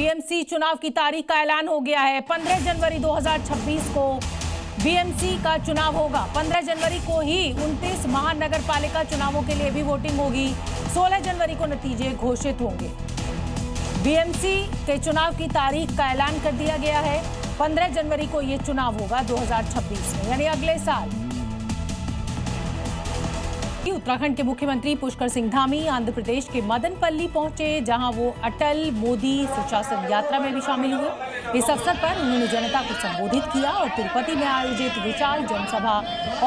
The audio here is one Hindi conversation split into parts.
बीएमसी चुनाव की तारीख का ऐलान हो गया है। 15 जनवरी 2026 को बीएमसी का चुनाव होगा। 15 जनवरी को ही 29 महानगर पालिका चुनावों के लिए भी वोटिंग होगी। 16 जनवरी को नतीजे घोषित होंगे। बीएमसी के चुनाव की तारीख का ऐलान कर दिया गया है। 15 जनवरी को ये चुनाव होगा 2026 में, यानी अगले साल। उत्तराखंड के मुख्यमंत्री पुष्कर सिंह धामी आंध्र प्रदेश के मदनपल्ली पहुंचे, जहां वो अटल मोदी सुशासन यात्रा में भी शामिल हुए। इस अवसर पर उन्होंने जनता को संबोधित किया और तिरुपति में आयोजित विशाल जनसभा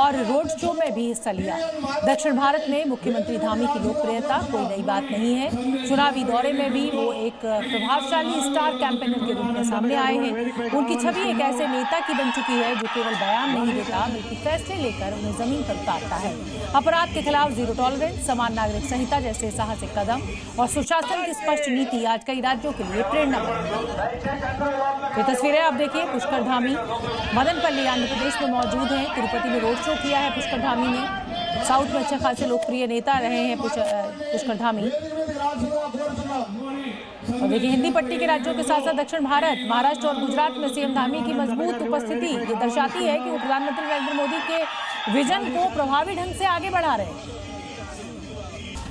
और रोड शो में भी हिस्सा लिया। दक्षिण भारत में मुख्यमंत्री धामी की लोकप्रियता कोई नई बात नहीं है। चुनावी दौरे में भी वो एक प्रभावशाली स्टार कैंपेनर के रूप में सामने आए हैं। उनकी छवि एक ऐसे नेता की बन चुकी है जो केवल बयान नहीं देता बल्कि फैसले लेकर उन्हें जमीन पर उतारता है। अपराध के खिलाफ जीरो टॉलरेंस, समान नागरिक संहिता जैसे साहसिक कदम और सुशासन की स्पष्ट नीति आज कई राज्यों के लिए प्रेरणा बनी है। ये तस्वीरें आप देखिए। पुष्कर धामी मदनपल्ली आंध्र प्रदेश में मौजूद हैं। तिरुपति में रोड शो किया है पुष्कर धामी ने। साउथ में अच्छे खासे लोकप्रिय नेता रहे हैं पुष्कर धामी। और देखिए, हिंदी पट्टी के राज्यों के साथ साथ दक्षिण भारत, महाराष्ट्र और गुजरात में सीएम धामी की मजबूत उपस्थिति ये दर्शाती है कि वो प्रधानमंत्री नरेंद्र मोदी के विजन को प्रभावी ढंग से आगे बढ़ा रहे हैं।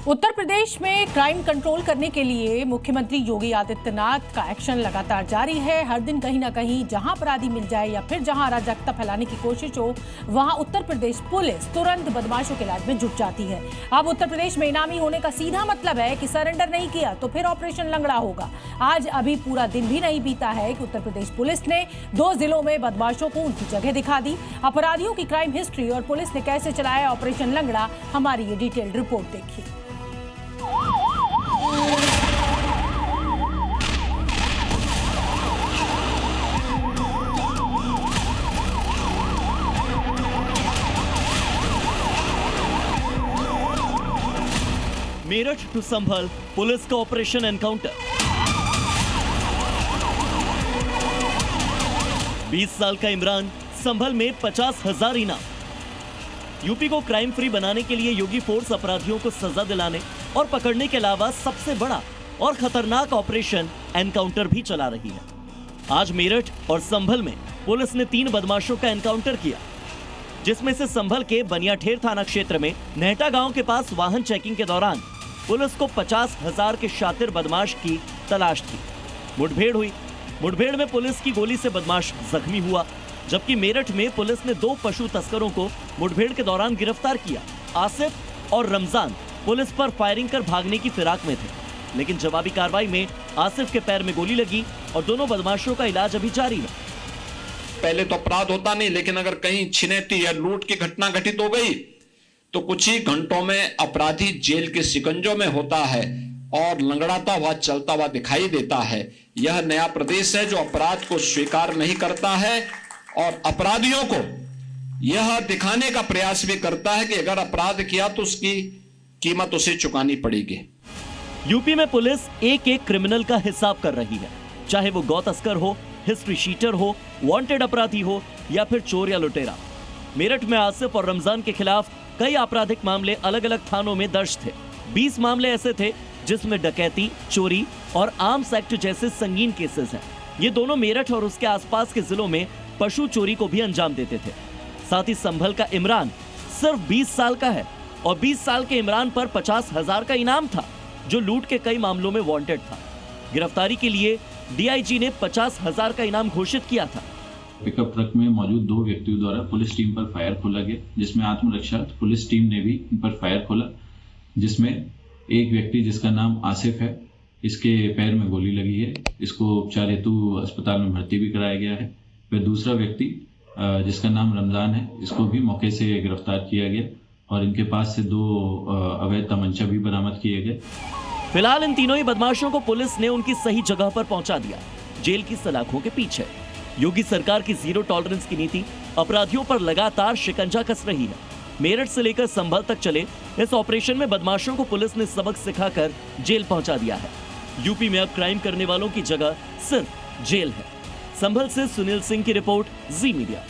उत्तर प्रदेश में क्राइम कंट्रोल करने के लिए मुख्यमंत्री योगी आदित्यनाथ का एक्शन लगातार जारी है। हर दिन कहीं ना कहीं जहां अपराधी मिल जाए या फिर जहां अराजकता फैलाने की कोशिश हो, वहां उत्तर प्रदेश पुलिस तुरंत बदमाशों के इलाज में जुट जाती है। अब उत्तर प्रदेश में इनामी होने का सीधा मतलब है कि सरेंडर नहीं किया तो फिर ऑपरेशन लंगड़ा होगा। आज अभी पूरा दिन भी नहीं बीता है कि उत्तर प्रदेश पुलिस ने 2 जिलों में बदमाशों को उनकी जगह दिखा दी। अपराधियों की क्राइम हिस्ट्री और पुलिस ने कैसे चलाया ऑपरेशन लंगड़ा, हमारी ये डिटेल्ड रिपोर्ट देखिए। मेरठ टू संभल पुलिस का ऑपरेशन एनकाउंटर। 20 साल का इमरान, संभल में 50,000 इनाम। यूपी को क्राइम फ्री बनाने के लिए योगी फोर्स अपराधियों को सजा दिलाने और पकड़ने के अलावा सबसे बड़ा और खतरनाक ऑपरेशन एनकाउंटर भी चला रही है। आज मेरठ और संभल में पुलिस ने 3 बदमाशों का एनकाउंटर किया, जिसमें से संभल के बनियाठेर थाना क्षेत्र में नेहटा गांव के पास वाहन चेकिंग के दौरान पुलिस को 50,000 के शातिर बदमाश की तलाश थी। मुठभेड़ हुई। मुठभेड़ में पुलिस की गोली से बदमाश जख्मी हुआ, जबकि मेरठ में पुलिस ने 2 पशु तस्करों को मुठभेड़ के दौरान गिरफ्तार किया। आसिफ और रमजान पुलिस पर फायरिंग कर भागने की फिराक में थे, लेकिन जवाबी कार्रवाई में आसिफ के पैर में गोली लगी और दोनों बदमाशों का इलाज अभी जारी है। पहले तो अपराध होता नहीं, लेकिन अगर कहीं छिनैती या लूट की घटना घटित हो गई तो कुछ ही घंटों में अपराधी जेल के शिकंजों में होता है और लंगड़ाता हुआ चलता हुआ दिखाई देता है। यह नया प्रदेश है जो अपराध को स्वीकार नहीं करता है और अपराधियों को यह दिखाने का प्रयास भी करता है कि अगर अपराध किया तो उसकी कीमत उसे चुकानी पड़ेगी। यूपी में पुलिस एक क्रिमिनल का हिसाब कर रही है, चाहे वो गौ तस्कर हो, हिस्ट्री शीटर हो, वांटेड अपराधी हो या फिर चोर या लुटेरा। मेरठ में आसिफ और रमजान के खिलाफ कई आपराधिक मामले अलग अलग थानों में दर्ज थे। 20 मामले ऐसे थे जिसमें डकैती, चोरी और आर्म्स एक्ट जैसे संगीन केसेस हैं। ये दोनों मेरठ और उसके आसपास के जिलों में पशु चोरी को भी अंजाम देते थे। साथ ही संभल का इमरान सिर्फ 20 साल का है और 20 साल के इमरान पर 50,000 का इनाम था, जो लूट के कई मामलों में वांटेड था। गिरफ्तारी के लिए डीआईजी ने 50,000 का इनाम घोषित किया था। पिकअप ट्रक में मौजूद 2 व्यक्तियों द्वारा पुलिस टीम पर फायर खोला गया, जिसमें आत्मरक्षा पुलिस टीम ने भी इन पर फायर खोला, जिसमें एक व्यक्ति जिसका नाम आसिफ है, इसके पैर में गोली लगी है। इसको उपचार हेतु अस्पताल में भर्ती भी कराया गया है। वह दूसरा व्यक्ति जिसका नाम रमजान है, इसको भी मौके से गिरफ्तार किया गया और इनके पास से 2 अवैध तमंचा भी बरामद किए गए। फिलहाल इन तीनों ही बदमाशों को पुलिस ने उनकी सही जगह पर पहुंचा दिया, जेल की सलाखों के पीछे। योगी सरकार की जीरो टॉलरेंस की नीति अपराधियों पर लगातार शिकंजा कस रही है। मेरठ से लेकर संभल तक चले इस ऑपरेशन में बदमाशों को पुलिस ने सबक सिखाकर जेल पहुंचा दिया है। यूपी में अब क्राइम करने वालों की जगह सिर्फ जेल है। संभल से सुनील सिंह की रिपोर्ट, जी मीडिया।